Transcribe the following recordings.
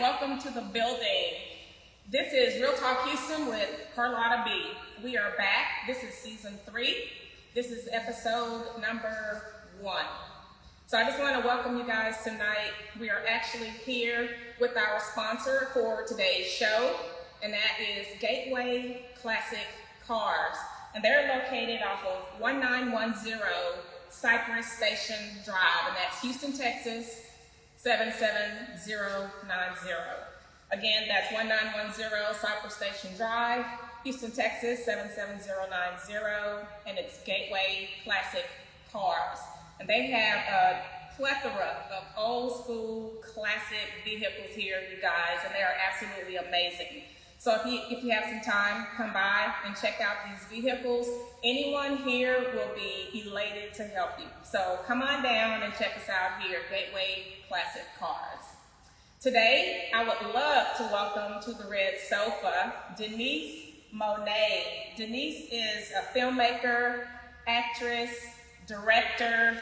Welcome to the building. This is Real Talk Houston with Carlotta B. We are back. This is season 3. This is episode number 1. So I just want to welcome you guys tonight. We are actually here with our sponsor for today's show, and that is Gateway Classic Cars. And they're located off of 1910 Cypress Station Drive, and that's Houston, Texas, 77090. Again, that's 1910 Cypress Station Drive, Houston, Texas, 77090, and it's Gateway Classic Cars. And they have a plethora of old school classic vehicles here, you guys, and they are absolutely amazing. So if you have some time, come by and check out these vehicles. Anyone here will be elated to help you. So come on down and check us out here, Gateway Classic Cars. Today, I would love to welcome to the red sofa, Denise Monet. Denise is a filmmaker, actress, director,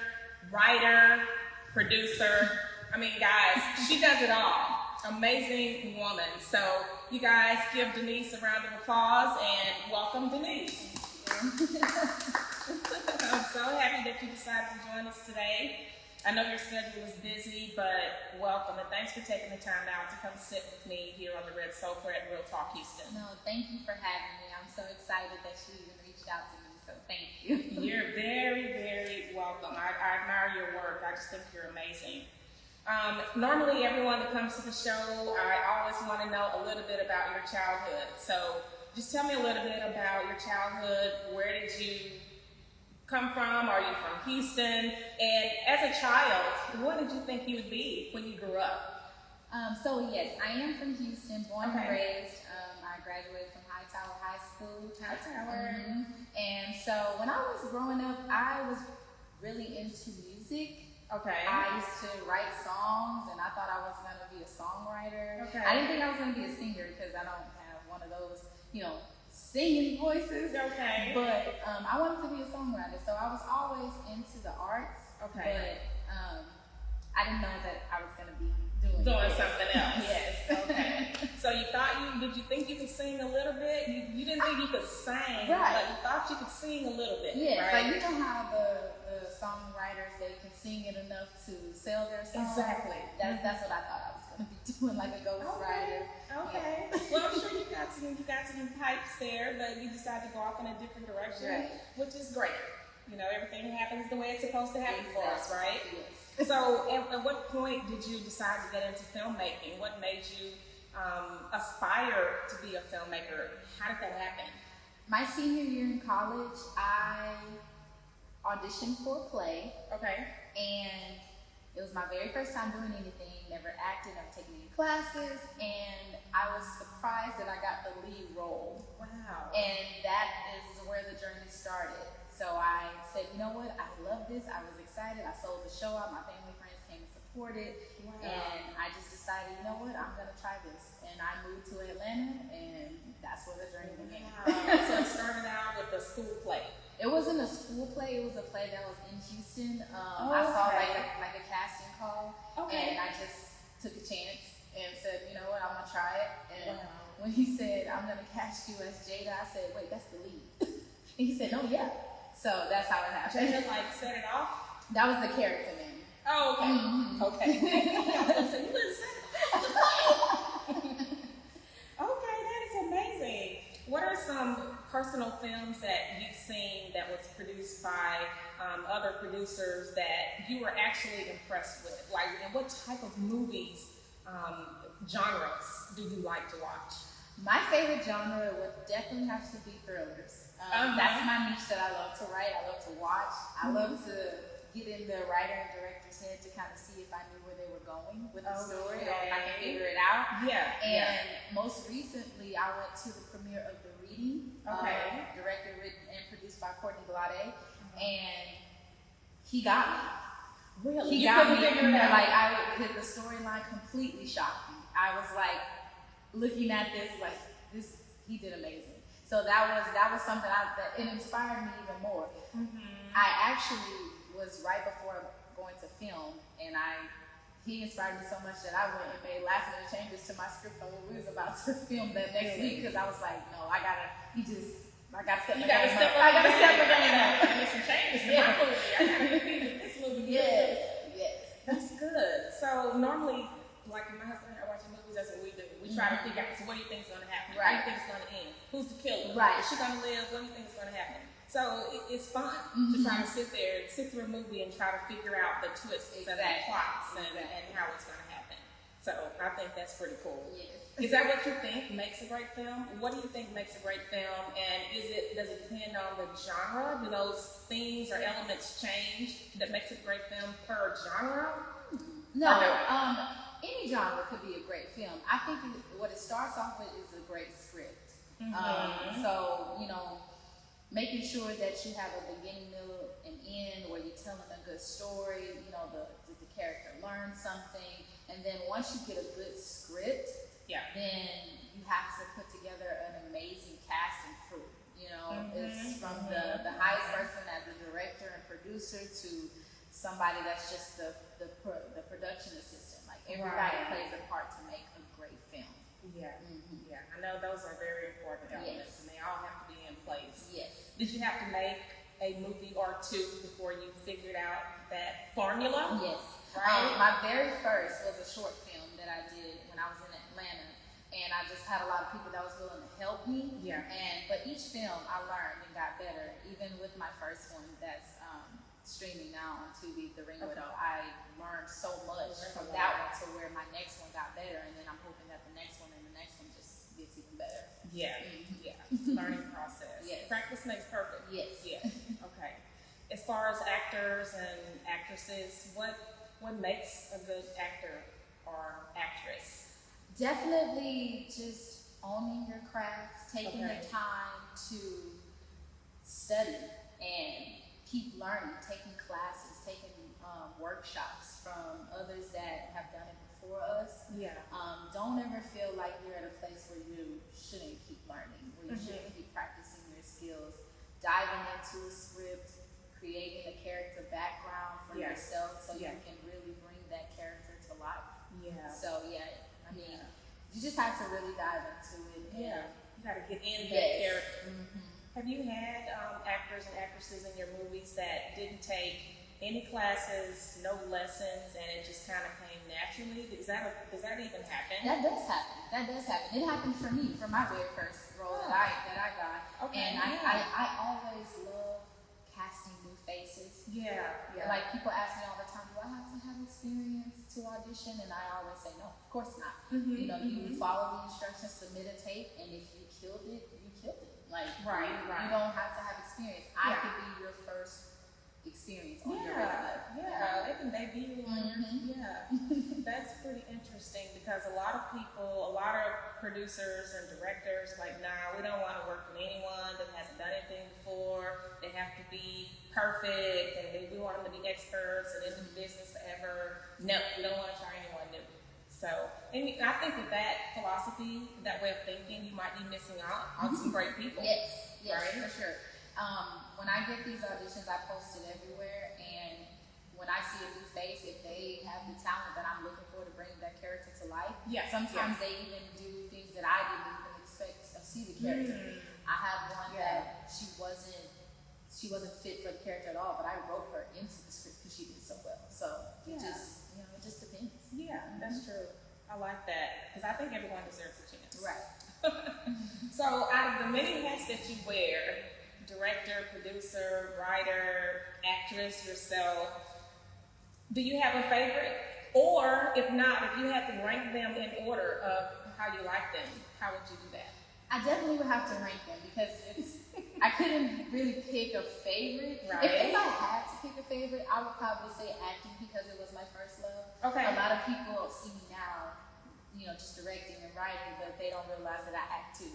writer, producer. I mean, guys, she does it all. Amazing woman. So you guys give Denise a round of applause and welcome Denise. I'm so happy that you decided to join us today. I know your schedule is busy, but welcome and thanks for taking the time out to come sit with me here on the red sofa at Real Talk Houston. No, thank you for having me. I'm so excited that you even reached out to me, so thank you. You're very, very welcome. I admire your work. I just think you're amazing. Normally, everyone that comes to the show, I always want to know a little bit about your childhood. So just tell me a little bit about your childhood. Where did you come from? Are you from Houston? And as a child, what did you think you would be when you grew up? So yes, I am from Houston, born and raised. I graduated from High School. And so when I was growing up, I was really into music. Okay. I used to write songs, and I thought I was going to be a songwriter. Okay. I didn't think I was going to be a singer because I don't have one of those, singing voices. Okay. But I wanted to be a songwriter, so I was always into the arts. Okay. But I didn't know that I was going to be doing something else. Yes. Okay. So did you think you could sing a little bit? You didn't think you could sing, right. But you thought you could sing a little bit. Yes, right? Like you know how the songwriters, they can sing it enough to sell their songs. Exactly. That's what I thought I was going to be doing, like a ghostwriter. Okay. Yeah. Well, I'm sure you got some pipes there, but you decided to go off in a different direction, right. Which is great. Everything happens the way it's supposed to happen for us, right? Yes. So, at what point did you decide to get into filmmaking? What made you aspire to be a filmmaker? How did that happen? My senior year in college, I auditioned for a play. Okay. And it was my very first time doing anything, never acted, never taken any classes, and I was surprised that I got the lead role. Wow. And that is where the journey started. So I said, you know what, I love this, I was excited, I sold the show out, my family, friends came and supported, wow. And I just decided, you know what, I'm gonna try this. And I moved to Atlanta, and that's where the journey began. Wow. So it started out with a school play. It wasn't a school play, it was a play that was in Houston. I saw like a casting call, and I just took a chance and said, you know what, I'm gonna try it. And when he said, I'm gonna cast you as Jada, I said, wait, that's the lead. And he said, no, yeah. So that's how it happened. Jada set it off? That was the character name. Oh, okay. Mm-hmm. Okay. So you didn't set it off. Okay, that is amazing. What are some personal films that you've seen that was produced by other producers that you were actually impressed with? Like, and what type of movies, genres do you like to watch? My favorite genre would definitely have to be thrillers. That's my niche that I love to write, I love to watch. I love to get in the writer and director's head to kind of see if I knew where they were going with the story, or if I can figure it out. Yeah. And most recently, I went to the premiere of The Reading, directed, written, and produced by Courtney Glade, and he got me. Really? He got me. Like, the storyline completely shocked me. I was like looking at this, he did amazing. So that was something that it inspired me even more. Mm-hmm. I actually was right before going to film, and he inspired me so much that I went and made last minute changes to my script on what we was about to film that next week, because I was like, no, I gotta step my game up. I gotta step my game up. Make some changes to my movie. I gotta compete with this movie. Yes. That's good. So normally, like my husband and I are watching movies, that's what we do. We try to figure out, so what do you think is gonna happen? Right. How do you think it's gonna end? Who's the killer? Right. Is she gonna live? What do you think is gonna happen? So it's fun to try to sit there and sit through a movie and try to figure out the twists and the plots and how it's gonna happen. So I think that's pretty cool. Yes. Is that what you think makes a great film? What do you think makes a great film? And does it depend on the genre? Do those things or elements change that makes it a great film per genre? No. Any genre could be a great film. I think what it starts off with is a great script. So, making sure that you have a beginning, middle, and end where you're telling a good story, the character learns something. And then once you get a good script, then you have to put together an amazing cast and crew. It's from the highest person as a director and producer to somebody that's just the production assistant. Like everybody plays a part to make a great film. Yeah. I know those are very important elements, and they all have to be in place. Yes. Did you have to make a movie or two before you figured out that formula? Yes. Right. My very first was a short film that I did when I was in Atlanta, and I just had a lot of people that was willing to help me. Yeah. But each film I learned and got better. Even with my first one that's streaming now on TV, The Ring Widow, I learned so much from that one to where my next one got better, and then I'm hoping that the next one and the next one just gets even better. Yeah. Learning process. Yes. Practice makes perfect. Yes. Yeah. Okay. As far as actors and actresses, what makes a good actor or actress? Definitely just owning your craft, taking the time to study and keep learning, taking classes, taking workshops from others that have done it before us. Yeah. Don't ever feel like you're at a place where you shouldn't keep learning, where you shouldn't keep practicing your skills, diving into a script, creating a character background for yourself so you can really bring that character to life. Yeah. So you just have to really dive into it. Yeah. You got to get in that character. Have you had actors and actresses in your movies that didn't take any classes, no lessons, and it just kind of came naturally? Does that even happen? That does happen. It happened for me, for my very first role that I got. Okay. And I always love casting new faces. Yeah. Like people ask me all the time, do I have to have experience to audition? And I always say, no, of course not. You follow the instructions, submit a tape, and if you killed it, you killed it. Like, you don't have to have experience. I could be your first experience on your resume. They can debut you on your, That's pretty interesting, because a lot of producers and directors like, nah, we don't want to work with anyone that hasn't done anything before. They have to be perfect, and we want them to be experts and in the business forever. No, we don't want to try anyone new. So, and I think with that philosophy, that way of thinking, you might be missing out on some great people. Yes, right? For sure. When I get these auditions, I post it everywhere, and when I see a new face, if they have the talent that I'm looking for to bring that character to life, sometimes they even do things that I didn't even expect to see the character. I have one that she wasn't fit for the character at all, but I wrote her into the script because she did so well. So it just depends. Yeah, that's true. I like that, because I think everyone deserves a chance. Right. So out of the many hats that you wear, director, producer, writer, actress, yourself, do you have a favorite? Or if not, if you had to rank them in order of how you like them, how would you do that? I definitely would have to rank them, because I couldn't really pick a favorite. Right. If I had to pick a favorite, I would probably say acting, because it was my first love. Okay. A lot of people see me now, just directing and writing, but they don't realize that I act too.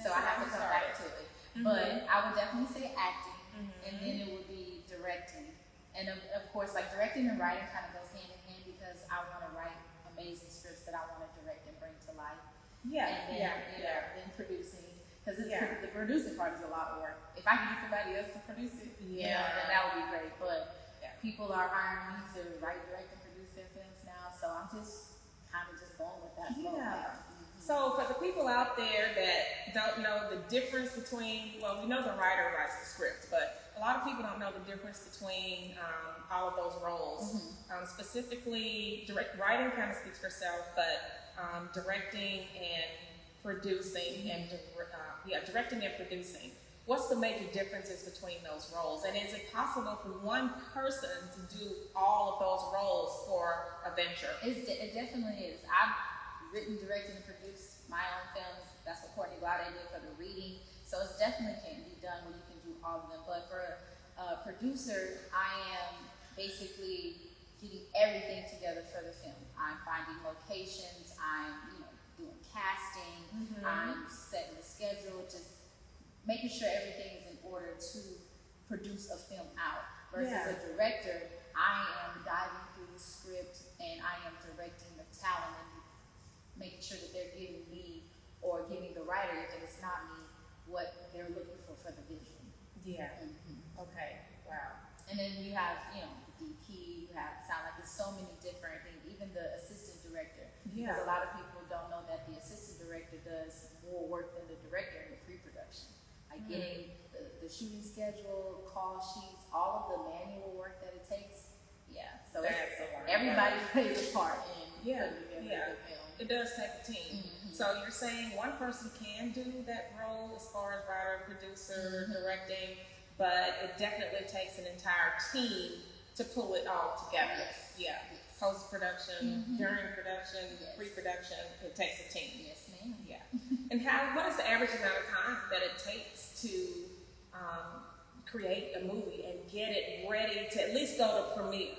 So I have to come back to it. But I would definitely say acting, and then it would be directing. And of course, like directing and writing kind of goes hand in hand, because I want to write amazing scripts that I want to direct and bring to life. And then producing, because the producing part is a lot of work. If I can get somebody else to produce it, then that would be great. But people are hiring me to write, direct, and produce their films now, so I'm just kind of just going with that flow. Yeah. So for the people out there that don't know the difference between, well, we know the writer writes the script, but a lot of people don't know the difference between all of those roles. Specifically, writing kind of speaks for itself, but directing and producing and directing and producing. What's the major differences between those roles? And is it possible for one person to do all of those roles for a venture? It definitely is. I've written, directed, and produced my own films. That's what Courtney Glade did for the reading. So it definitely can be done where you can do all of them. But for a producer, I am basically getting everything together for the film. I'm finding locations. I'm doing casting. I'm setting the schedule. Just making sure everything is in order to produce a film out. Versus a director, I am diving through the script and I am directing the talent and making sure that they're giving me or giving the writer, if it's not me, what they're looking for the vision. Yeah. Okay. Wow. And then you have, the DP, you have sound like there's so many different things, even the assistant director. Yeah. Because a lot of people don't know that the assistant director does more work than the director in the pre-production. Like getting the shooting schedule, call sheets, all of the manual work that it takes. Yeah. So everybody plays a part in putting together the film. It does take a team. So you're saying one person can do that role as far as writer, producer, directing, but it definitely takes an entire team to pull it all together. Yeah. Post-production, during production, pre-production, it takes a team. Yes, ma'am. Yeah. And what is the average amount of time that it takes to create a movie and get it ready to at least go to premiere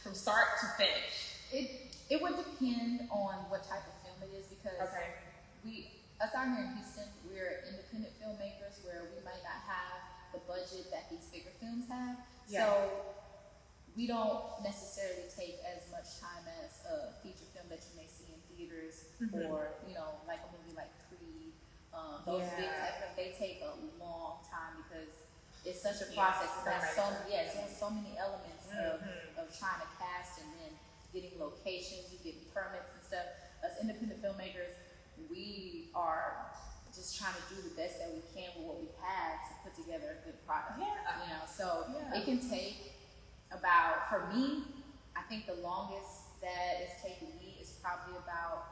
from start to finish? It would depend on what type of film it is, because us out here in Houston, we're independent filmmakers where we might not have the budget that these bigger films have. So we don't necessarily take as much time as a feature film that you may see in theaters, or like a movie like Creed. Those big type of, they take a long time because it's such a process. It has so many elements of trying to cast and then getting locations, you get permits and stuff. As independent filmmakers, we are just trying to do the best that we can with what we have to put together a good product. So it can take about, for me, I think the longest that it's taken me is probably about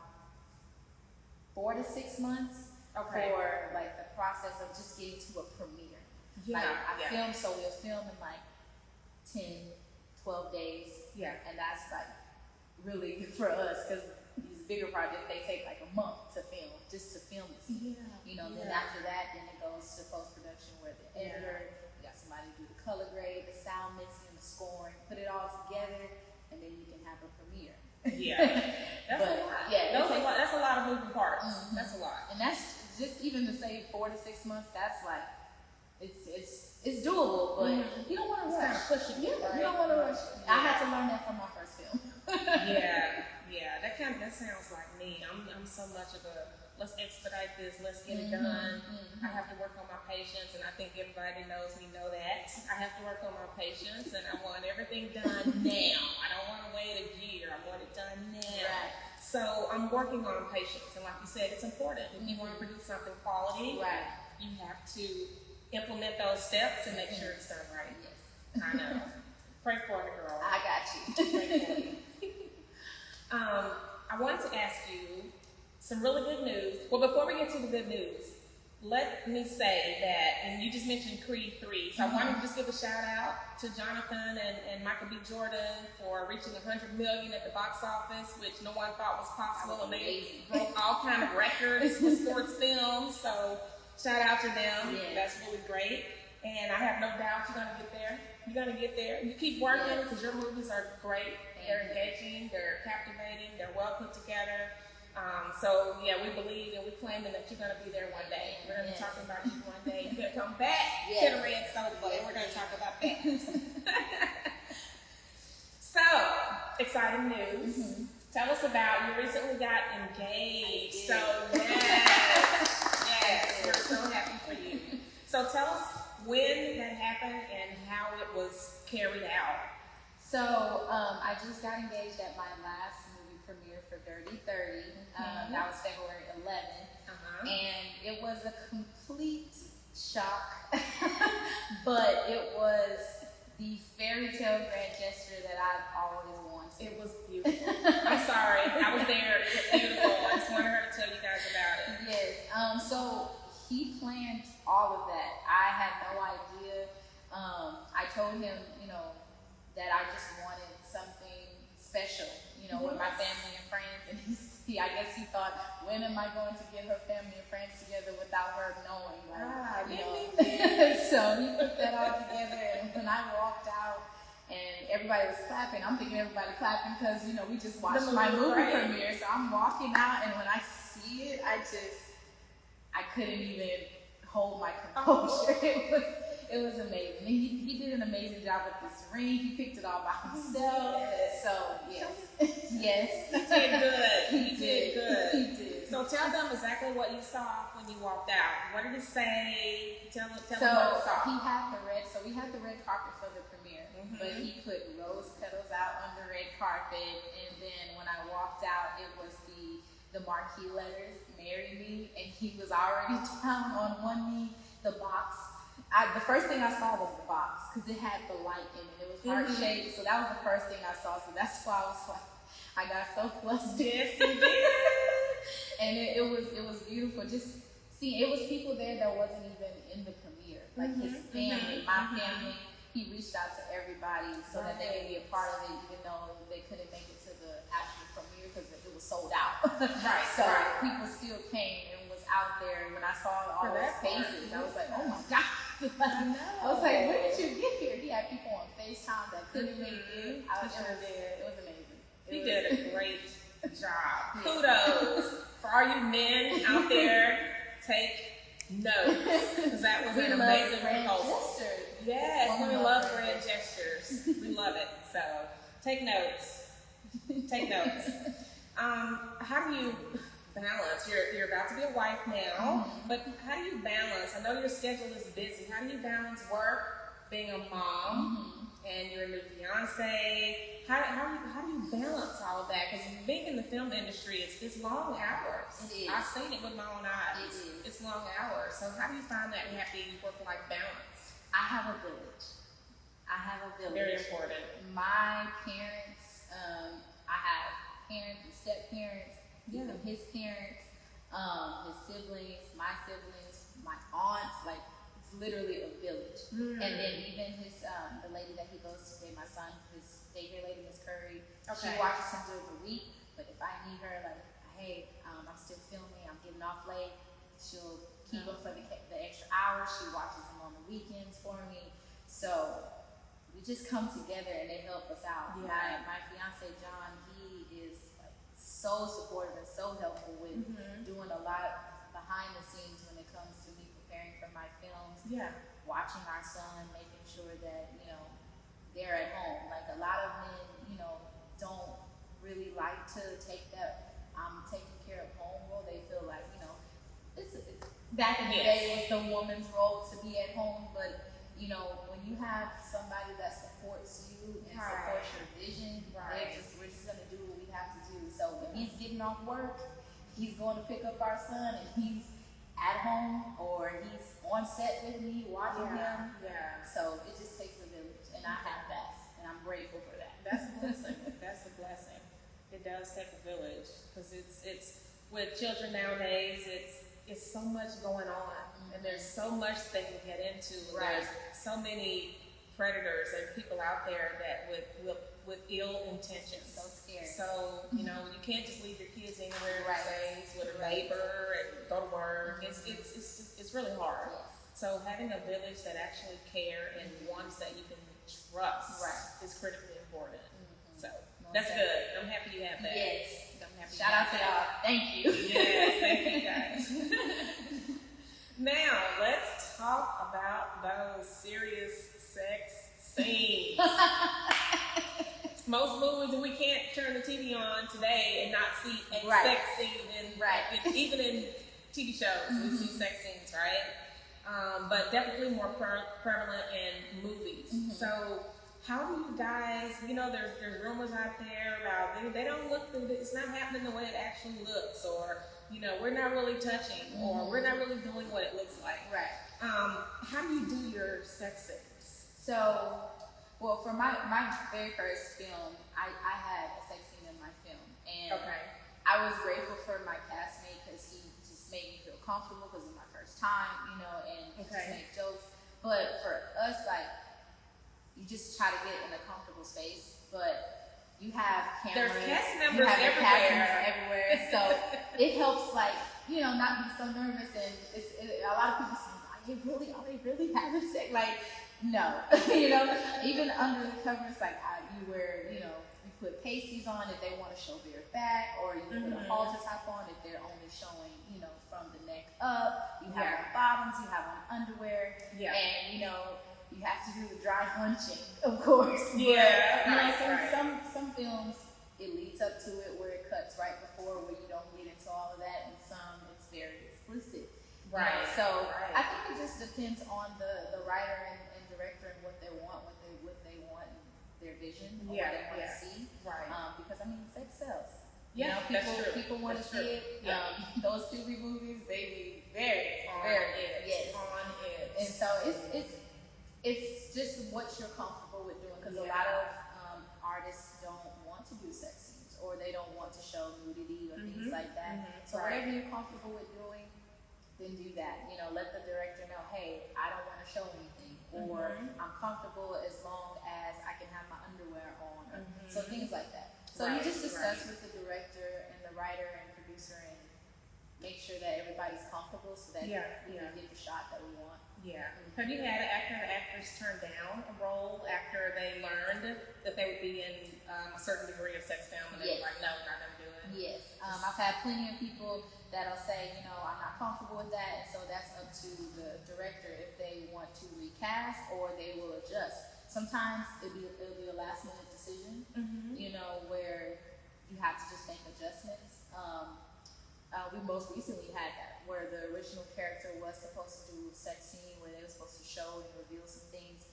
4 to 6 months for like the process of just getting to a premiere. So we'll film in like 10, 12 days. And that's like really good for us, because these bigger projects, they take like a month to film, just to film the scene. Then after that, then it goes to post-production where the editor, you got somebody do the color grade, the sound mixing, the scoring, put it all together, and then you can have a premiere. That's a lot. That's a lot of moving parts. That's a lot. And that's just even to say 4 to 6 months, that's like, it's doable, but you don't want to rush. It's kind of pushing it, right? You don't want to rush. I had to learn that from my first film. That sounds like me. I'm so much of a let's expedite this, let's get it done. I have to work on my patience, and I think everybody knows me know that. I have to work on my patience, and I want everything done now. I don't want to wait a year. I want it done now. So I'm working on patience, and like you said, it's important. If you want to produce something quality, you have to implement those steps and make sure it's done right. I know. Pray for me, girl. I got you. Pray for me. I wanted to ask you some really good news. Well, before we get to the good news, let me say that, and you just mentioned Creed 3, so I wanted to just give a shout out to Jonathan and Michael B. Jordan for reaching 100 million at the box office, which no one thought was possible, and they broke all kind of records with sports films, so shout out to them. That's really great, and I have no doubt you're going to get there. You're going to get there. You keep working, because your movies are great. They're engaging, they're captivating, they're well put together. We believe and we're claiming that you're going to be there one day. We're going to be talking about you one day. You're going to come back to the Red Sofa, and we're going to talk about that. So, exciting news. Tell us about, you recently got engaged. So, yes, we're so happy for you. So, tell us when that happened and how it was carried out. So, I just got engaged at my last movie premiere for Dirty 30. That was February 11th. And it was a complete shock, but it was the fairy tale grand gesture that I've always wanted. It was beautiful. I'm sorry, I was there. It was beautiful. I just wanted her to tell you guys about it. Yes. So he planned all of that. I had no idea. I told him, that I just wanted something special, with my family and friends, and I guess he thought, when am I going to get her family and friends together without her knowing? So he put that all together, and when I walked out and everybody was clapping, I'm thinking everybody clapping because, we just watched my movie premiere. So I'm walking out, and when I see it, I couldn't even hold my composure. It was amazing. He did an amazing job with this ring. He picked it all by himself. So, yes. Yes. He did good. He did good. He did. So tell them exactly what you saw when you walked out. What did it say? Tell them what you saw. We had the red carpet for the premiere, but he put rose petals out on the red carpet, and then when I walked out, it was the marquee letters, "Marry Me," and he was already down on one knee. The box. The first thing I saw was the box because it had the light in it. It was heart shaped, so that was the first thing I saw. So that's why I was like, I got so flustered. Yes, you did. And it was beautiful. Just see, it was people there that wasn't even in the premiere, like his family, my family. He reached out to everybody so that they would be a part of it, even though they couldn't make it to the actual premiere because it was sold out. So people still came and was out there. When I saw all those faces, I was like, oh my God. I was like, when did you get here? He had people on FaceTime that couldn't make it. It was amazing. He did a great job. Kudos for all you men out there. Take notes, because that was an amazing proposal. Yes, we love grand gestures. We love it. So take notes. Take notes. How do you balance? You're about to be a wife now, but how do you balance? I know your schedule is busy. How do you balance work, being a mom, and your new fiance? How do you balance all of that? Because being in the film industry, it's long hours. It is. I've seen it with my own eyes. It is. It's long hours. So how do you find that happy work-life balance? I have a village. Very important. My parents, I have parents and step-parents, even his parents, his siblings, my aunts, like it's literally a village. And then even his, the lady that he goes to date, my son, his daycare lady, Miss Curry, she watches him during the week, but if I need her, like, hey, I'm still filming, I'm getting off late, she'll keep him for the extra hours. She watches him on the weekends for me. So we just come together and they help us out. My fiance John, he is like so supportive and so helpful with doing a lot behind the scenes when it comes to me preparing for my films. Watching our son, making sure that they're at home. Like a lot of men, don't really like to take that I'm taking care of home role. They feel like it's back in the day it was the woman's role to be at home, but when you have somebody that supports you and supports your vision, we're just gonna do what we have to do. So when he's getting off work, he's going to pick up our son and he's at home or he's on set with me watching him. So it just takes a village, and I have that, and I'm grateful for that. That's a blessing. That's a blessing. It does take a village because it's with children nowadays. It's so much going on, and there's so much they can get into. And there's so many predators and people out there that with ill intentions. So scary. So you can't just leave your kids anywhere these days with a neighbor and go to work. It's really hard. So having a village that actually care and ones that you can trust is critically important. So that's good. I'm happy you have that. Yes. I'm happy. Shout out to y'all. Thank you. Yes, thank you guys. Now let's talk about those serious sex scenes. Most movies, we can't turn the TV on today and not see a sex scene. Even in TV shows, we see sex scenes, right? But definitely more prevalent in movies. So how do you guys, there's rumors out there about they don't look, it's not happening the way it actually looks, or, we're not really touching, or we're not really doing what it looks like. Right. How do you do your sex scenes? So, well, for my very first film, I had a sex scene in my film, and I was grateful for my castmate because he just made me feel comfortable because it was my first time, and just make jokes. But for us, like, you just try to get in a comfortable space, but you have cameras, there's cast members everywhere. So it helps, like, not be so nervous. And a lot of people say, are they really having sex? Like, no, even under the covers, like you wear, you put pasties on if they want to show their back, or you put a halter top on if they're only showing, from the neck up. You have on bottoms, you have on underwear, and you have to do the dry hunching, of course. Some films it leads up to it where it cuts right before, where you don't get into all of that, and some it's very explicit. Right. I think it just depends on the writer and director and what they want, what they want, and their vision, what they want to see. Right. Because sex sells. People want to see it. Those TV movies, they be very on edge. And so it's just what you're comfortable with doing, because a lot of artists don't want to do sex scenes, or they don't want to show nudity or things like that. So whatever you're comfortable with doing, then do that. Let the director know, hey, I don't want to show anything, or I'm comfortable as long as I can have my underwear on, or so things like that. So you just discuss with the director and the writer and producer and make sure that everybody's comfortable so that we can get the shot that we want. Yeah. Have you had an actor or actress turn down a role after they learned that they would be in a certain degree of sex film, and they were like, no, we're not going to do it? Yes. I've had plenty of people that'll say, I'm not comfortable with that, and so that's up to the director if they want to recast or they will adjust. Sometimes it'll be a last minute decision, where you have to just make adjustments. We most recently had that, where the original character was supposed to do a sex scene where they were supposed to show and reveal some things,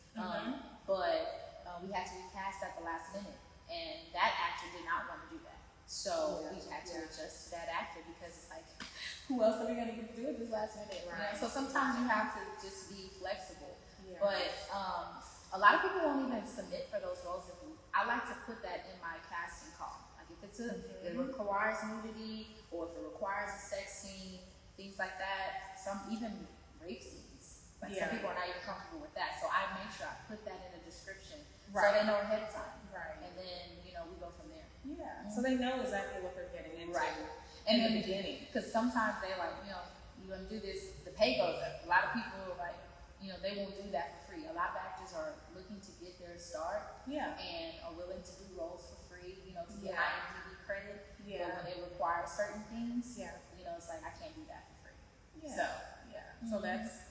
but we had to recast at the last minute, and that actor did not want to do that. So we had to adjust to that actor, because it's like, who else are we going to get to do it this last minute? Right. So sometimes you have to just be flexible. Yeah. But a lot of people won't even submit for those roles. I like to put that in my casting call. Like if it requires nudity, or if it requires a sex scene, things like that. Some even rape scenes. Like some people are not even comfortable with that. So I make sure I put that in the description, so they know ahead of time. Right. And then we go from there. Yeah. So they know exactly what they're getting into. Right. In the beginning. Because sometimes they're like, you're gonna do this, the pay goes up. A lot of people are like, they won't do that for free. A lot of actors are looking to get their start, and are willing to do roles for free, to get IMDb credit. But when it requires certain things, it's like, I can't do that for free. So that's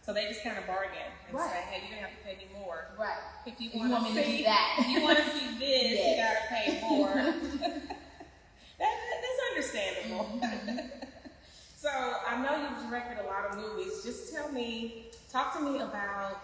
So they just kind of bargain and say, hey, you're gonna have to pay me more. Right. If you want me to see that, if you want to see this, you gotta pay more. That's understandable. So I know you've directed a lot of movies. Just talk to me about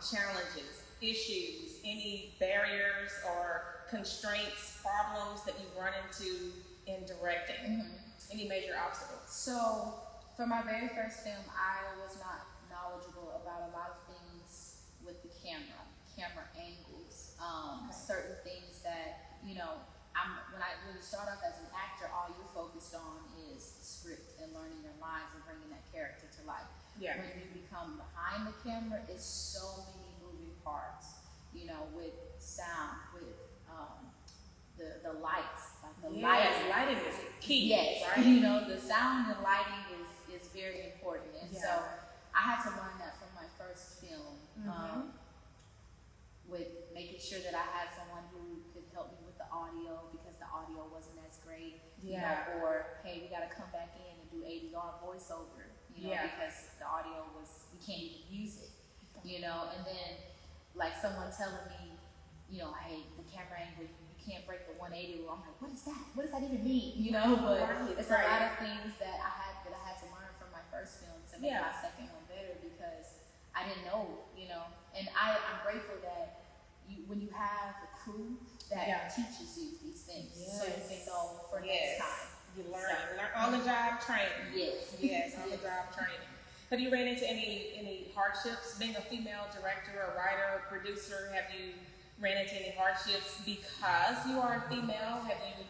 challenges, issues, any barriers or constraints, problems that you've run into in directing. Any major obstacles? So for my very first film, I was not knowledgeable about a lot of things with the camera angles, certain things that, when you start off as an actor, all you're focused on is script and learning your lines and bringing that character to life. Yeah. When you become behind the camera, it's so many moving parts, with sound, with the lights. Lighting is key. Yes, right? The sound and lighting is very important. And so I had to learn that from my first film, with making sure that I had someone who could help me with the audio, because the audio wasn't as great. Or, hey, we got to come back in and do ADR voiceover, because the audio we can't even use it, and then like someone telling me, hey, the camera angle, you can't break the 180 rule. I'm like, what is that? What does that even mean? But it's a lot of things that I had to learn from my first film to make my second one better, because I didn't know, and I'm grateful that, when you have a crew that teaches you these things, so you can know for next time. You learn on the job training. Yes, on the job training. Have you ran into any hardships being a female director, or writer, or producer? Have you ran into any hardships because you are a female? Have you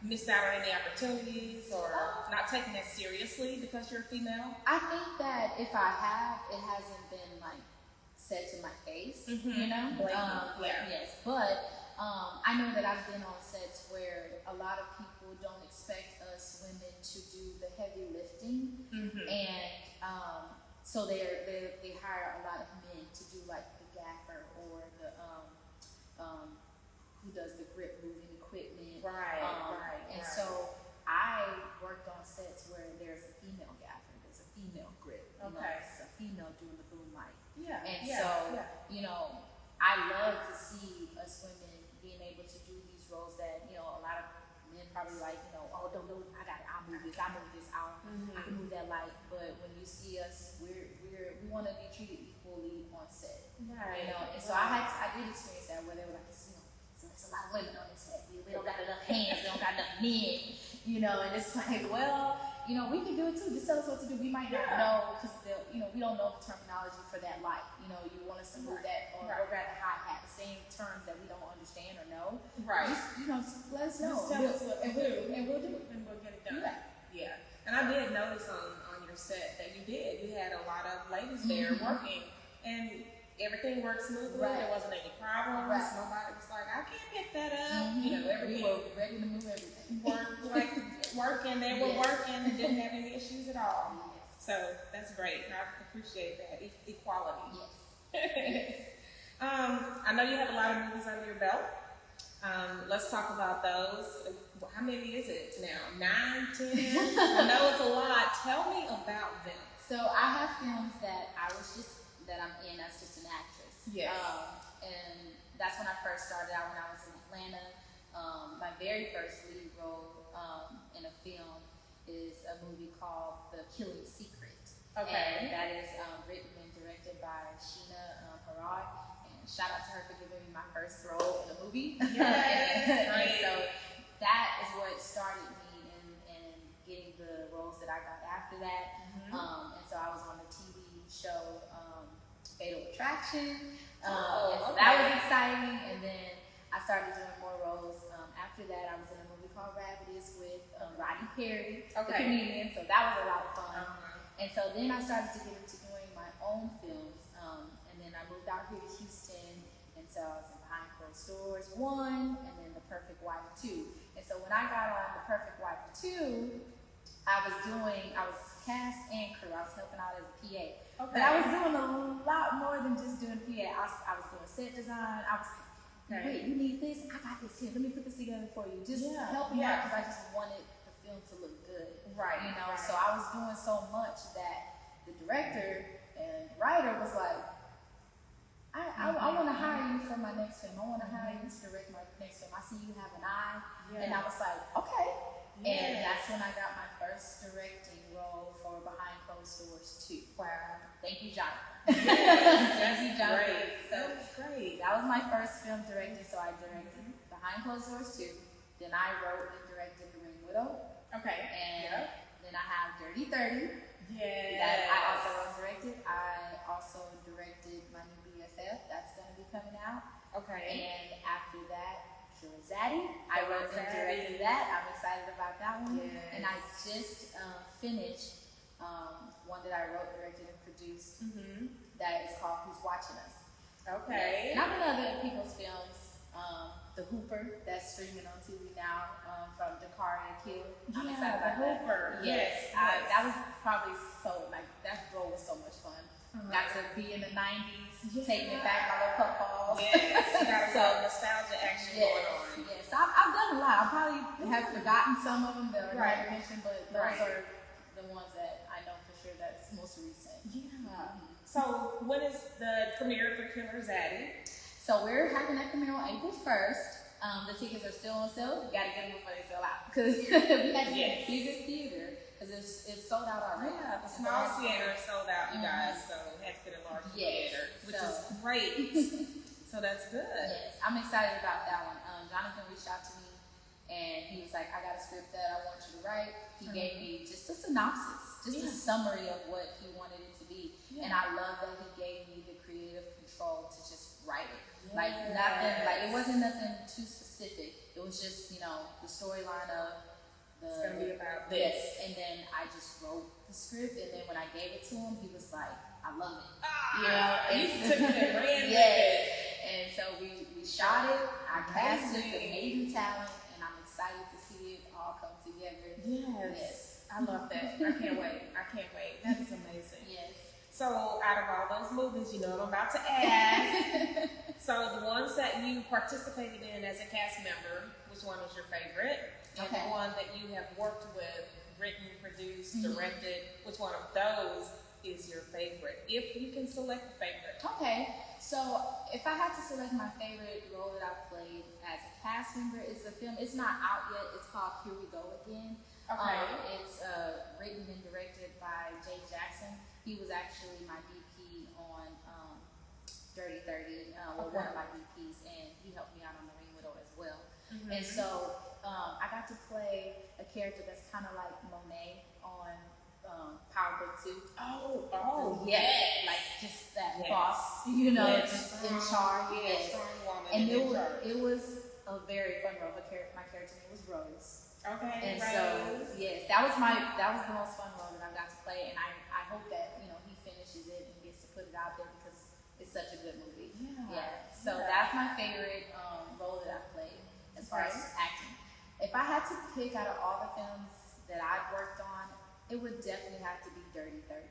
missed out on any opportunities, or not taken that seriously because you're a female? I think that if I have, it hasn't been like said to my face, you know? Yes, but I know that I've been on sets where a lot of people don't expect us women to do the heavy lifting, and so they hire a lot of men to do like the gaffer or the who does the grip moving equipment, and so I worked on sets where there's a female gaffer, there's a female grip, you know, it's a female doing the boom mic, you know, I love to see us women being able to do these roles that, you know, a lot of men probably like, you know, oh, don't, I got it, I'll move this, I can move that light. But when you see us, we want to be treated equally on set, you know. And so I did experience that where they were like, you know, so there's a lot of women on this set. We don't got enough hands, we don't got enough men, you know. And it's like, well, you know, we can do it too. Just tell us what to do. We might not know because, you know, we don't know the terminology for that light. You know, you want us to move that or grab the hi-hat, the same terms that we don't understand or know. Just, you know, just let us know. Just tell us what we'll do it. And we'll get it done. Yeah. And I did notice on your set that you had a lot of ladies there working, and everything worked smoothly. There wasn't any problems. Nobody was like, I can't pick that up. You know, everything. We were ready to move everything. Working. They were working and didn't have any issues at all. So that's great. And I appreciate that equality. I know you have a lot of movies under your belt. Let's talk about those. How many is it now? 9, 10? I know it's a lot. Tell me about them. So I have films that I'm in as just an actress. And that's when I first started out when I was in Atlanta. My very first lead role in a film is a movie called The Killing Secret. And that is written and directed by Hart. And shout out to her for giving me my first role in a movie. And so that is what started me in getting the roles that I got after that. And so I was on the TV show Fatal Attraction. And so that was exciting. And then I started doing more roles. After that, I was in a movie called Rabbitous with Rodney Perry, the comedian. So that was a lot of fun. And so then I started to get into doing my own films. And then I moved out here to Houston. And so I was in Behind Closed Doors 1, and then The Perfect Wife 2. And so when I got on The Perfect Wife 2, I was cast and crew. I was helping out as a PA. But I was doing a lot more than just doing PA. I was doing set design. I was wait, you need this? I got this here. Let me put this together for you. Just helping out because I just wanted the film to look good. You know, so I was doing so much that the director and writer was like, I want to hire you for my next film. I want to hire you to direct my next film. I see you have an eye. And I was like, okay. And that's when I got my first directing role for Behind Closed Doors 2. Wow. Thank you, Jonathan. Thank you, Jonathan. That's great. That was my first film directing, so I directed Behind Closed Doors 2. Then I wrote and directed The Ring Widow. And then I have Dirty 30. That I also wrote and directed. I also directed my new BFF. That's going to be coming out. And after that, Zaddy. I wrote and directed that. I'm excited about that one. And I just finished one that I wrote, directed, and produced that is called Who's Watching Us. And I've been in other people's films. The Hooper, that's streaming on TV now, from Dakar and Kill. I'm excited about that. Hooper. That was probably that role was so much fun. Got to be in the 90s, taking it back, my little puff balls. Got some nostalgia action going on. I've done a lot. I probably have forgotten some of them that are not mentioned, but those are the ones that I know for sure that's most recent. So when is the premiere for Killer Zaddy? So we're having that premiere on April 1st. The tickets are still on sale. You gotta get them before they sell out. Because we had to get a bigger theater. Because it's sold out already. The small theater is sold out, you guys. So we have to get a larger theater, which is great. So that's good. Yes, I'm excited about that one. Jonathan reached out to me and he was like, I got a script that I want you to write. He gave me just a synopsis, just a summary of what he wanted it to be. And I love that he gave me the creative control to just write it. Like nothing, like it wasn't nothing too specific. It was just, you know, the storyline of it's gonna be about this. Yes, and then I just wrote the script, and then when I gave it to him, he was like, I love it. You know, and you took it and ran with yes. it. And so we shot it. I casted amazing talent, and I'm excited to see it all come together. Yes. I love that. I can't wait. I can't wait. That is amazing. Yes. So out of all those movies, you know what I'm about to ask. So the ones that you participated in as a cast member, which one is your favorite? And the one that you have worked with, written, produced, directed, which one of those is your favorite? If you can select a favorite. Okay. So if I had to select my favorite role that I played as a cast member, it's a film. It's not out yet. It's called Here We Go Again. Okay. It's written and directed by Jay Jackson. He was actually my DP on Dirty 30, one of my DPs, and he helped me out on The Ring Widow as well. And so I got to play a character that's kind of like Monet on Power Book 2. Oh, yeah, like just that boss, you know, just in charge. Yes, strong woman. And it was a very fun role. My character name was Rose. Okay, and Rose. So yes, that was the most fun role that I got to play, and I hope that he finishes it and gets to put it out there because it's such a good movie. Yeah. So that's my favorite role that I played as far as acting. If I had to pick out of all the films that I've worked on, it would definitely have to be Dirty 30.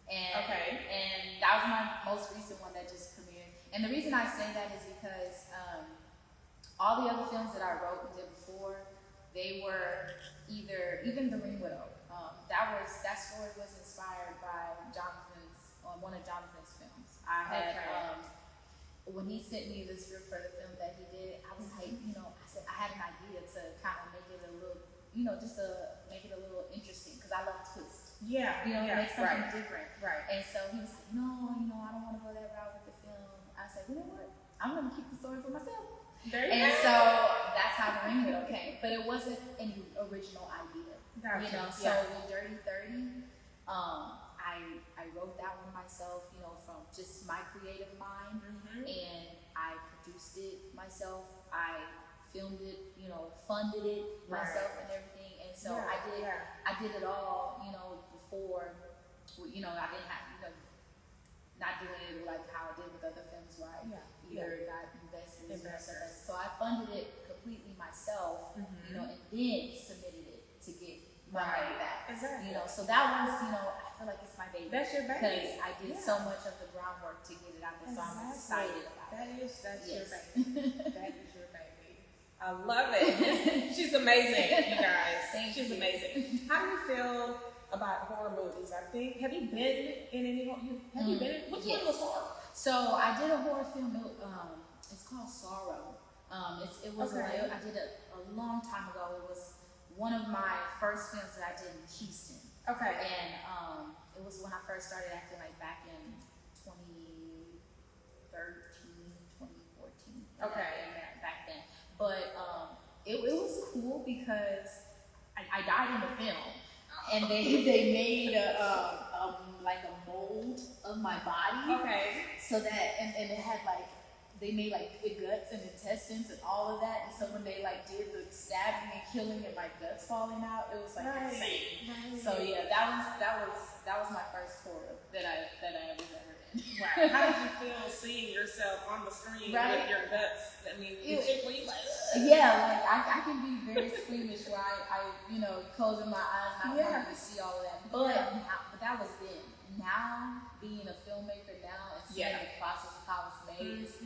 And that was my most recent one that just premiered. And the reason I say that is because all the other films that I wrote and did before, they were even The Ring Widow. That story was inspired by one of Jonathan's films. I had when he sent me the script for the film that he did, I was like, I said I had an idea to kind of make it a little, just to make it a little interesting because I love twists. Make something different. Right. And so he was like, no, I don't want to go that route with the film. I said, you know what? I'm going to keep the story for myself. So that's how The Ring Widow came. But it wasn't an original idea. So with Dirty 30, I wrote that one myself, from just my creative mind, and I produced it myself. I filmed it, funded it myself and everything. And so I did it all, before, I didn't have, not doing it like how I did with other films where I either got investors or something. So I funded it completely myself, and then submitted it to get my money back. Exactly. So that was, I feel like it's my baby. That's your baby. Because I did so much of the groundwork to get it out there, so I'm excited about it. That's your baby. That is your baby. I love it. She's amazing, you guys. She's amazing. How do you feel about horror movies? Have you been in any horror? Have you been in? Which one was horror? So I did a horror film. It's called Sorrow. It was I did it a long time ago. It was one of my first films that I did in Houston. Okay. And it was when I first started acting, like back in 2013, 2014. Okay. Back then. But it was cool because I died in the film. And they made like a mold of my body. Okay. So that and it had they made pig guts and intestines and all of that. And so when they did the stabbing and killing and my guts falling out, it was insane. Right. So yeah, that was my first horror that I was ever in. Wow. How did you feel seeing yourself on the screen with your guts? I mean, were you like? Yeah, I can be very squeamish where I closing my eyes and I wanted to see all of that. But that was then. Now being a filmmaker and seeing the process of how it's made, it's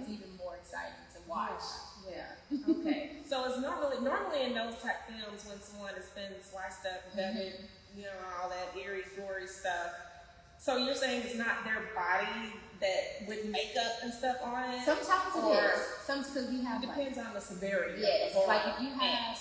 even more exciting to watch. Yeah. Okay. So it's normally in those type films when someone has been sliced up, gutted, all that eerie, gory stuff. So you're saying it's not their body that with makeup and stuff on it? Sometimes it is. Sometimes because we have it depends on the severity. Yes. If you have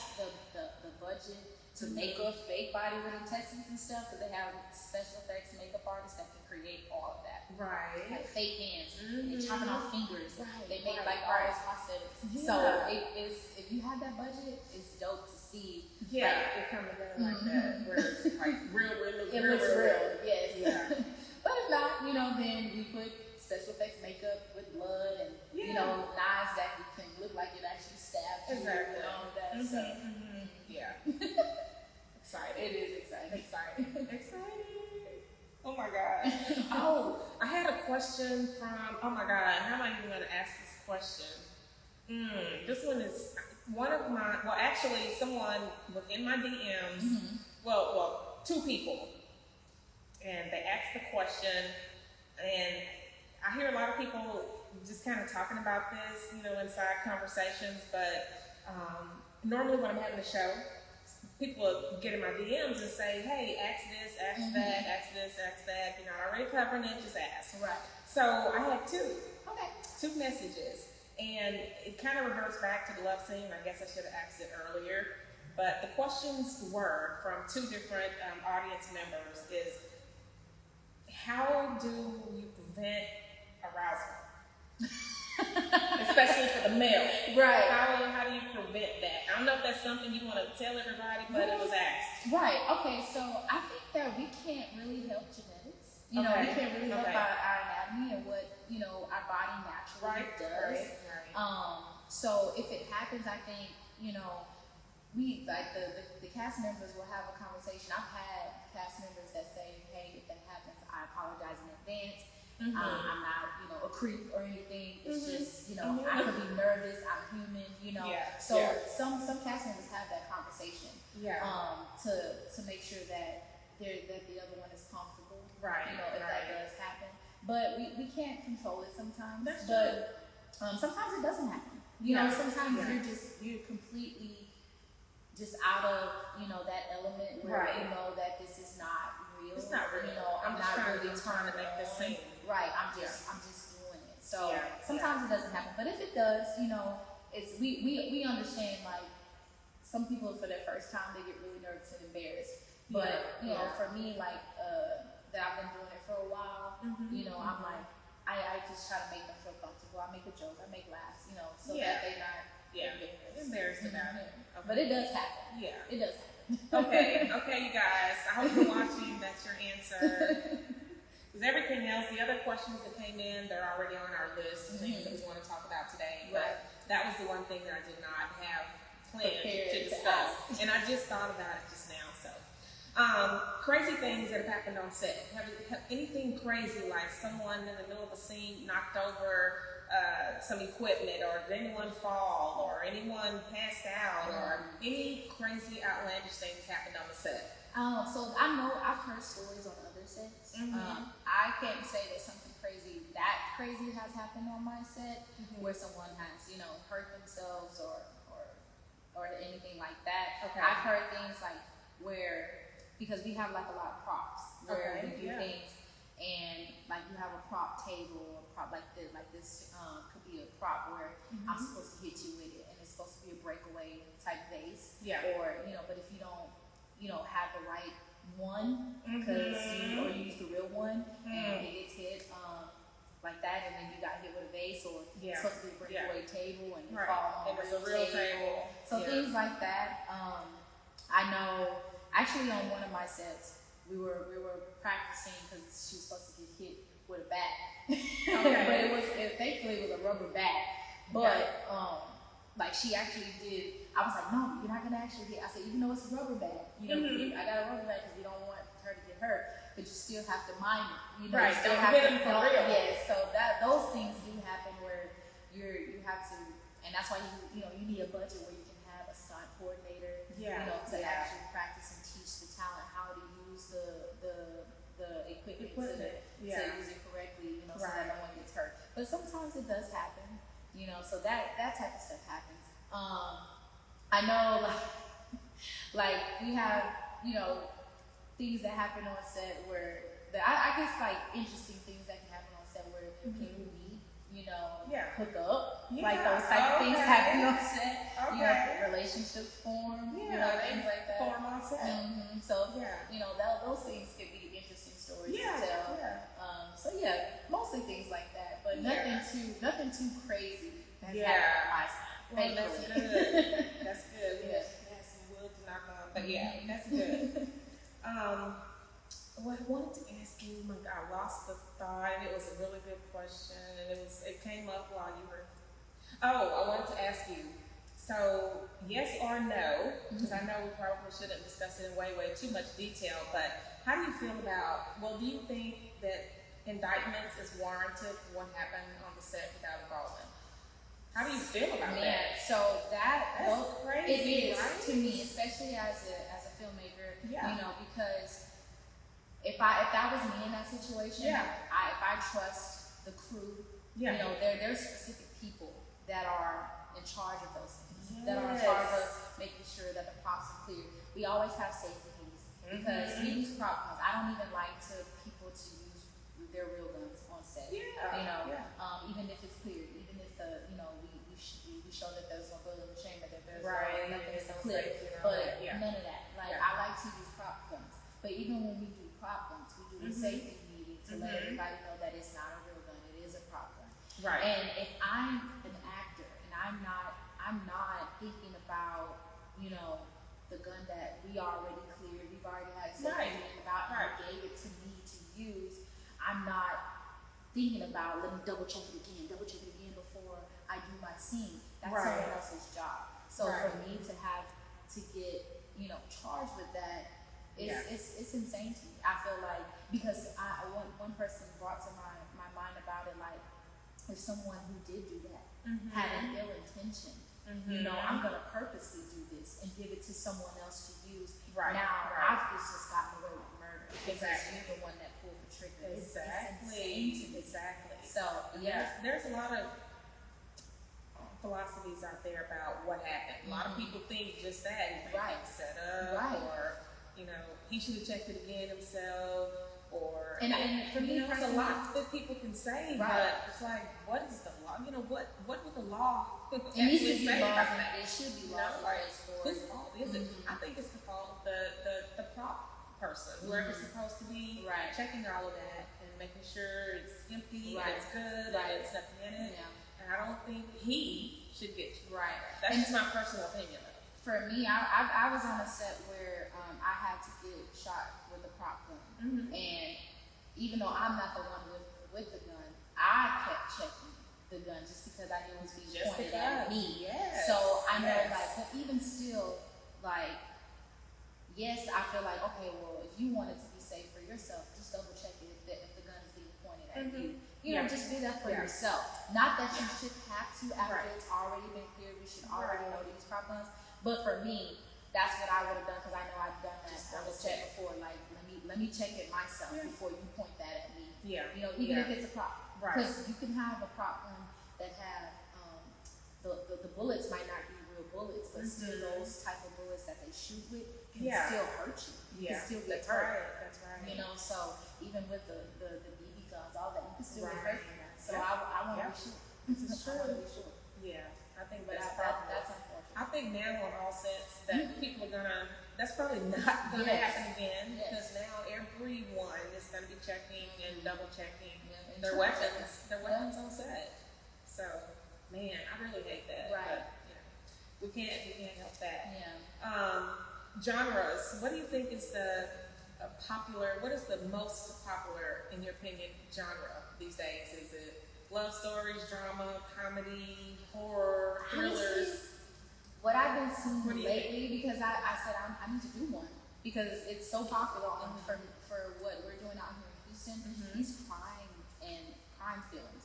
the budget to to make a fake body with intestines and stuff, because they have special effects makeup artists that can create all of that. Right. Like fake hands, they chopping off fingers. Right. They make like all those prosthetics. Yeah. So it is, if you have that budget, it's dope to see. Yeah, it come together like that, where it's like real. It looks real, yes. Yeah. But if not, then we put special effects makeup with blood and knives that can look like it actually stabbed you Exactly. and all of that. So Yeah. Exciting. it is exciting. Exciting. Oh my God. Oh, I had a question from, oh my God, how am I even going to ask this question? This one is actually someone was in my DMs, well, two people, and they asked the question, and I hear a lot of people just kind of talking about this, inside conversations, but normally when I'm having a show, people will get in my DMs and say, hey, ask this, ask that, ask this, ask that. You're not already covering it, just ask. Right. So I had two. Okay. Two messages. And it kind of reverts back to the love scene. I guess I should have asked it earlier. But the questions were from two different audience members is, how do you prevent arousal? Especially for the male. Right. How do you prevent that? I don't know if that's something you want to tell everybody, but it was asked. Right. Okay. So I think that we can't really help genetics. We can't really help our anatomy and what our body naturally does. Right. So if it happens, I think we like the cast members will have a conversation. I've had cast members that say, "Hey, if that happens, I apologize in advance. I'm not, a creep or anything. It's just, I could be nervous. I'm human, Yeah. So some cast members have that conversation. Yeah. To make sure that the other one is comfortable. Right. If that does happen. But we can't control it sometimes. That's but sometimes it doesn't happen. Sometimes you're completely just out of that element where you know that this is not real. It's not real. I'm just not trying really to make this scene. Right. I'm just doing it. So sometimes it doesn't happen. But if it does, it's we understand, like, some people for their first time they get really nervous and embarrassed. But for me, like that I've been doing it for a while, I'm like I just try to make them feel comfortable. I make a joke, I make laughs, so that they're not embarrassed about it. Okay. But it does happen. Yeah. It does happen. Okay, you guys. I hope you're watching. That's your answer. Because everything else, the other questions that came in, they're already on our list of things that we want to talk about today. But that was the one thing that I did not have planned to discuss. And I just thought about it just now. So, crazy things that have happened on set. Have anything crazy, like someone in the middle of a scene knocked over some equipment, or did anyone fall, or anyone passed out, or any crazy outlandish things happened on the set? So I know I've heard stories on other sets. I can't say that something crazy has happened on my set where someone has hurt themselves or anything like that. Okay. I've heard things like where, because we have like a lot of props where we do things, and like you have a prop table, a prop like this could be a prop where I'm supposed to hit you with it, and it's supposed to be a breakaway type vase. Or but if you don't have the right one, because you use the real one and it gets hit like that, and then you got hit with a vase, or it's supposed to be a breakaway table and you fall on a real table. So things like that. I know actually on one of my sets we were practicing because she was supposed to get hit with a bat. But thankfully it was a rubber bat. But like she actually did. I was like, no, you're not gonna actually hit. I said, even though it's a rubber bat, I got a rubber bat because we don't want her to get hurt, but you still have to mind it. You still have to for real. Yeah, so those things do happen where you have to, and that's why you need a budget where you can have a stunt coordinator, to actually practice and teach the talent how to use the equipment to use it correctly, so that no one gets hurt. But sometimes it does happen, so that type of stuff happens. I know, like we have, things that happen on set where I guess like interesting things that can happen on set where people meet, hook up, like those type of things happen on set. You know, relationships form. You know, things like that. Form on set. So you know, those things could be interesting stories to tell. So mostly things like that, but nothing too crazy. That's well, that's good. That's good. We have some wood to knock on, but that's good. What I wanted to ask you, I lost the thought. It was a really good question, and it came up while you were. Oh, I wanted to ask you. So, yes or no? Because I know we probably shouldn't discuss it in way too much detail. But how do you feel about? Well, do you think that indictments is warranted for what happened on the set without involvement? How do you feel about that? So that's crazy, it is, right? to me, especially as a filmmaker. You know, because if that was me in that situation, if I trust the crew, you know, there's specific people that are in charge of those things, that are in charge of making sure that the props are clear. We always have safety things because we use prop guns. I don't even like people to use their real guns on set. You know, even if it's clear, even if we show that there's no bullet in the chamber, that there's nothing to clip, but none of that. Like I like to use prop guns, but even when we do prop guns, we do a safety meeting to let everybody know that it's not a real gun, it is a prop gun. Right. And if I'm an actor and I'm not thinking about, you know, the gun that we already cleared, we've already had a safety meeting about, and gave it to me to use, I'm not thinking about, let me double check it again before I do my scene. That's someone else's job. So for me to have to get, you know, charged with that, it's insane to me. I feel like, because one person brought to my mind about it, like, if someone who did do that had an ill intention, you know, I'm gonna purposely do this and give it to someone else to use. Now I've just gotten away with murder because you're the one that pulled the trigger. Exactly. So there's a lot of philosophies out there about what happened. A lot of people think just that he might set up, or you know, he should have checked it again himself. Or and for me, there's a lot that people can say, but it's like, what is the law? You know, what would the law actually say about that? It should be laws. Whose fault is it? I think it's the fault of the prop person, whoever's supposed to be checking all of that and making sure it's empty, and it's good, and it's nothing in it. And I don't think he should get you. That's just my personal opinion. For me, I was on a set where I had to get shot with a prop gun. And even though I'm not the one with the gun, I kept checking the gun just because I knew it was being pointed at me. So I know, like, but even still, like, yes, I feel like, okay, well, if you want it to be safe for yourself, just double check it if the gun is being pointed at you. You know, just do that for yourself. Not that you should have to after it's already been cleared. We should already know to use prop guns. But for me, that's what I would have done, because I know I've done that on the set before. Like, let me check it myself before you point that at me. You know, even if it's a prop, because you can have a prop gun that have the bullets might not be real bullets, but still those type of bullets that they shoot with can still hurt you. You can still get hurt. That's right. You know, so even with the BB guns, all that, you can still get hurt from that. So I want to be sure. I want to be sure. I think But that's unfortunate. I think now on all sets that people are gonna, that's probably not gonna happen again, because now everyone is gonna be checking and double checking their weapons on set. So, man, I really hate that. But, you know, we can't help that. Genres. What do you think is what is the most popular, in your opinion, genre these days? Is it love stories, drama, comedy, horror, thrillers? What I've been seeing lately, because I said I need to do one, because it's so popular for what we're doing out here in Houston. These crime films.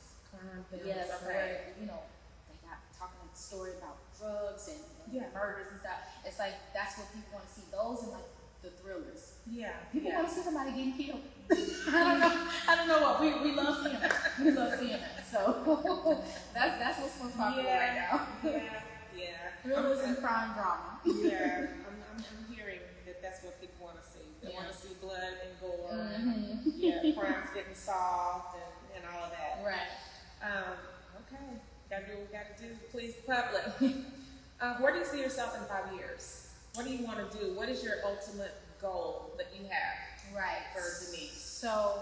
Yes, where, you know, they got talking a story about drugs and murders and stuff. It's like, that's what people want to see. Those and like the thrillers. People want to see somebody getting killed. I don't know what we love seeing that. We love seeing that. So that's what's most popular right now. Thrillers and crime drama. I'm hearing that's what people want to see. They want to see blood and gore, and crimes getting solved, and all of that. Okay, gotta do what we gotta do to please the public. Where do you see yourself in 5 years? What do you want to do? What is your ultimate goal that you have for Denise? So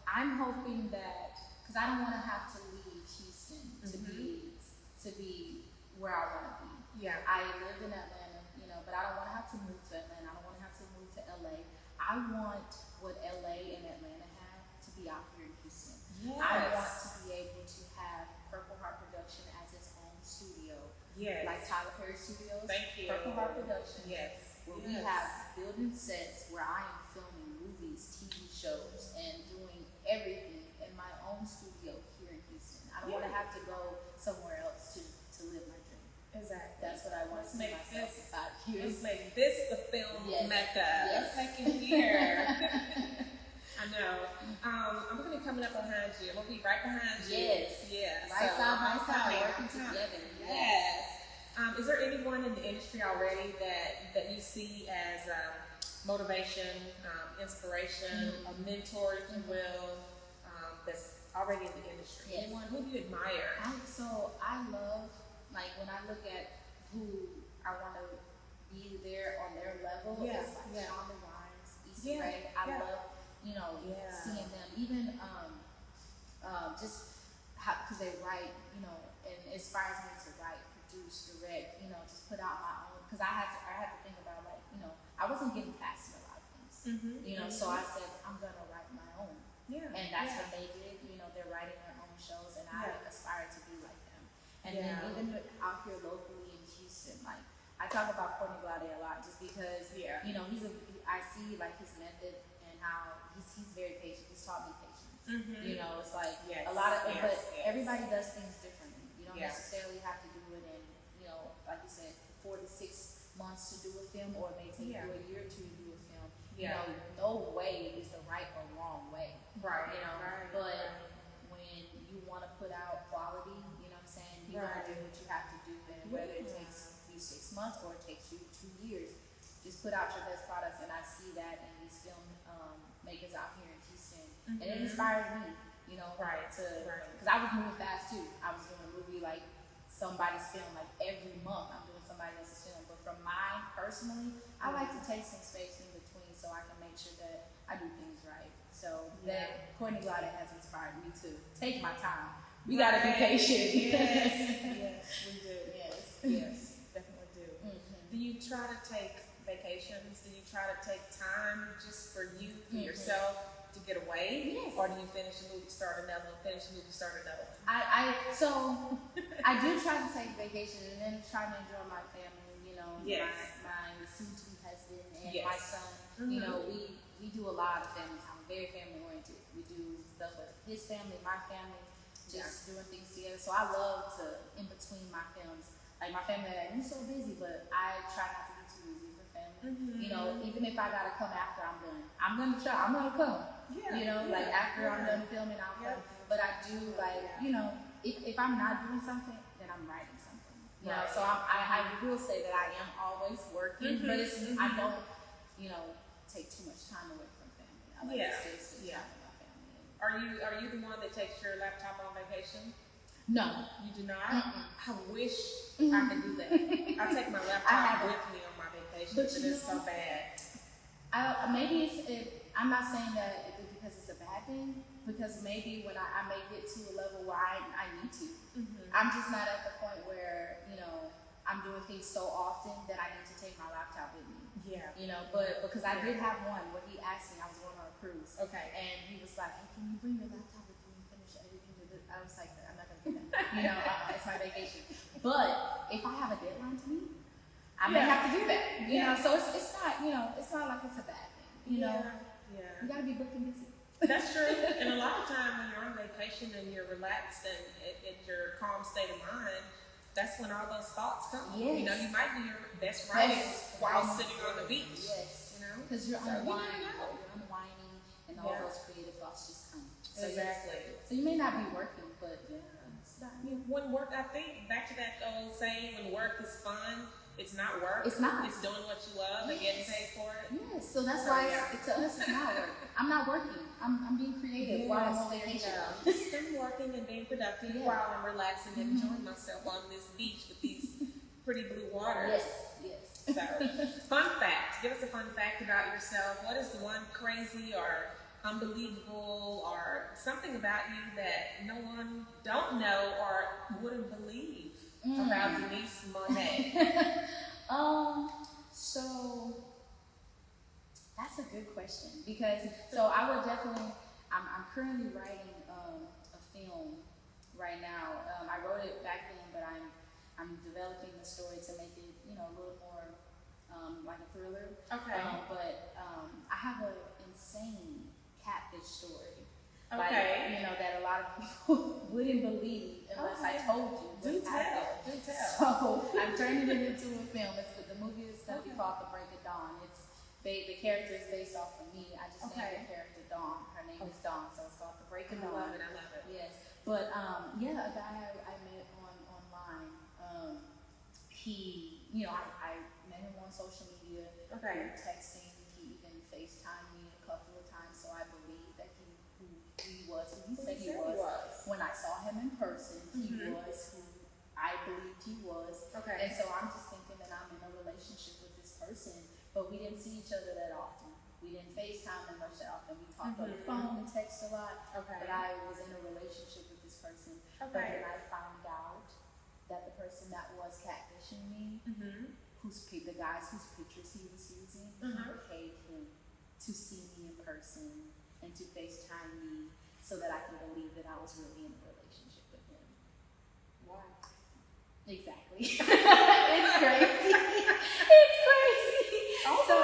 I'm hoping that, because I don't want to have to leave Houston to be where I want to be. Yeah. I live in Atlanta, but I don't want to have to move to Atlanta. I don't want to have to move to LA. I want what LA and Atlanta have to be out here in Houston. Yes. I want to be able to have Purple Heart Production as its own studio. Yes. Like Tyler Perry Studios. Thank you. Purple Heart Production. Yes. Where we have building sets where I am filming movies, TV shows, and doing everything in my own studio here in Houston. I don't want to have to go somewhere else to live my dream. Exactly. That's what I want to see myself in 5 years. Let's make this the film mecca. Yes. Let's make it here. I know. I'm going to be coming up behind you. I'm going to be right behind you. Yes. Yeah. Right side by side, working together. Yes. Is there anyone in the industry already that you see as motivation, inspiration, a mentor, if you will, that's already in the industry? Yes. Anyone who do you admire? I love, like, when I look at who I want to be there on their level, it's like Shonda Rhimes, Issa Rae. I love, seeing them. Even just how, because they write, and it inspires me to write, produce, direct, just put out my own. Because I had to think about, like, I wasn't getting past a lot of things, so I said, I'm going to write my own. Yeah. And that's what they did. They're writing their own shows, and I aspire to be like them. And then even out here locally in Houston, like, I talk about Courtney Glade a lot just because, I see, like, his method and how he's very patient. He's taught me patience. It's like a lot of, but everybody does things differently. You don't necessarily have to do it in, like you said, 4 to 6 months to do a film, or it may take you a year or two to do a film. No way is the right or wrong way. Right. But when you want to put out quality, you know what I'm saying, you gotta do what you have to do, and whether it takes you 6 months or it takes you 2 years, just put out your best products. And I see that in these film makers out here in Houston, and it inspires me, because I was moving fast too. I was doing a movie like somebody's film, like every month I'm doing somebody else's film. But from mine personally, I like to take some space in between so I can make sure that I do things right. So that Courtney Glade has inspired me to take my time. We gotta be patient. Yes, we do. Yes, definitely do. Do you try to take vacations? Do you try to take time just for you, for yourself, to get away? Yes. Or do you finish a movie, start another one, finish a movie, start another one? I do try to take vacation and then try to enjoy my family, my soon-to-be husband and my son. We do a lot of family time. Very family oriented. We do stuff with his family, my family, just doing things together. So I love to, in between my films, like my family, I'm so busy, but I try not to be too busy for family. Even if I gotta come after I'm done, I'm gonna try. I'm gonna come. Like after I'm done filming, I'll come. But I do if I'm not doing something, then I'm writing something. So I will say that I am always working, but it's I don't take too much time away from family. I like to stay time with my family. Are you the one that takes your laptop on vacation? No. You do not? I wish I could do that. I take my laptop with me on my vacation, but it's so bad. I'm not saying that because it's a bad thing, because maybe when I may get to a level where I need to. I'm just not at the point where, I'm doing things so often that I need to take my laptop with me. But because I did have one where he asked me, I was going on a cruise. Okay. And he was like, hey, can you bring your laptop with you and finish editing? I was like, I'm not going to do that. It's my vacation. But if I have a deadline to meet, I may have to do that. So it's not, it's not like it's a bad thing. You got to be booked and busy. That's true. And a lot of time when you're on vacation and you're relaxed and in your calm state of mind, that's when all those thoughts come. Yes. You might do your best writing while sitting on the beach. Yes. Because you're unwinding, and all those creative thoughts just come. So exactly. So you may not be working, but when work, I think back to that old saying, when work is fun, it's not work. It's not. It's doing what you love and getting paid for it. Yes. So that's why to us it's not work. I'm not working. I'm being creative while I'm on vacation. I'm working and being productive while I'm relaxing and enjoying myself on this beach with these pretty blue waters. Yes, yes. So, fun fact. Give us a fun fact about yourself. What is the one crazy or unbelievable or something about you that no one don't know or wouldn't believe about Denise Monet? So that's a good question because I would definitely. I'm currently writing a film right now. I wrote it back then, but I'm developing the story to make it, you know, a little more like a thriller. Okay. I have an insane catfish story. Okay. Like, you know, that a lot of people wouldn't believe unless I told you. Do tell. Do tell. So I'm turning it into a film. The movie is going to be called The Break of Dawn. The character is based off of me. I just named the character Dawn. Her name is Dawn, so it's called The Break of Dawn. I love it. Yes. But yeah, a guy I met online. He, you know, I met him on social media. Okay. We were texting. He even FaceTimed me a couple of times, so I believe that he was who he said he was. When I saw him in person, he was who I believed he was. Okay. And so I'm just thinking that I'm in a relationship with this person, but we didn't see each other that often. We didn't FaceTime them much that often. We talked on the phone and text a lot. Okay. But I was in a relationship with this person. Okay. But then I found out that the person that was catfishing me, the guys whose pictures he was using, he paid him to see me in person and to FaceTime me so that I can believe that I was really in a relationship with him. Wow. Exactly. It's crazy. It's crazy. Oh, so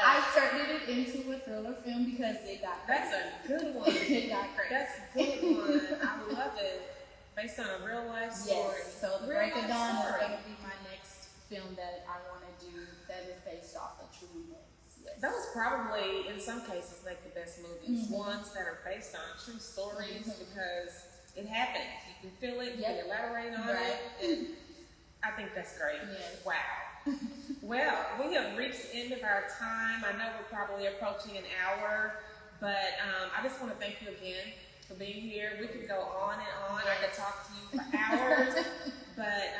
I turned it into a thriller film because it got crazy. That's a good one. It got crazy. That's a good one. I love it. Based on a real life story. Yes. So The Break of Dawn is going to be my next film that I want to do that is based off of true events. Yes. Those probably, in some cases, make the best movies. Ones that are based on true stories because it happened. You can feel it, you can elaborate on it, and I think that's great. Yes. Wow. Well, we have reached the end of our time. I know we're probably approaching an hour, but I just want to thank you again for being here. We could go on and on. I could talk to you for hours, but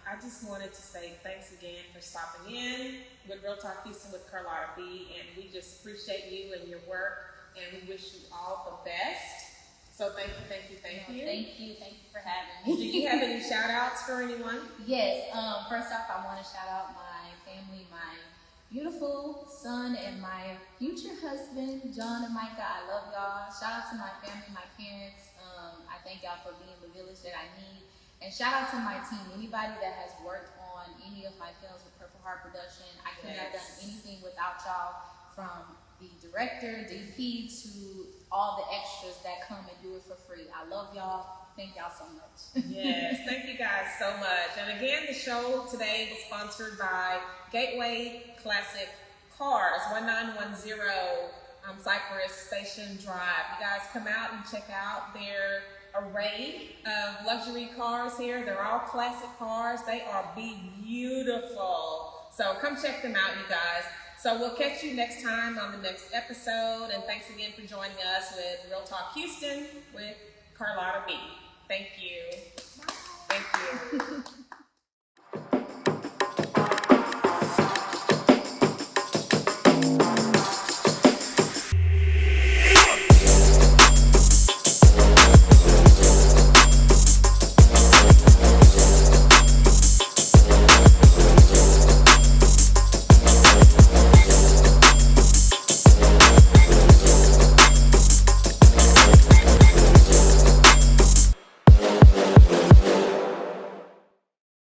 I just wanted to say thanks again for stopping in with Real Talk Houston with Carlotta B, and we just appreciate you and your work, and we wish you all the best. So thank you. Thank you for having me. Do you have any shout outs for anyone? Yes. First off, I want to shout out my family, my beautiful son and my future husband, John and Micah. I love y'all. Shout out to my family, my parents. I thank y'all for being the village that I need. And shout out to my team, anybody that has worked on any of my films with Purple Heart Production. I couldn't have done anything without y'all, from the director, DP, to all the extras that come and do it for free. I love y'all. Thank y'all so much. Yes, thank you guys so much. And again, the show today was sponsored by Gateway Classic Cars, 1910 Cypress Station Drive. You guys come out and check out their array of luxury cars here. They're all classic cars. They are beautiful. So come check them out, you guys. So we'll catch you next time on the next episode. And thanks again for joining us with Real Talk Houston with Carlotta B. Thank you. Bye. Thank you.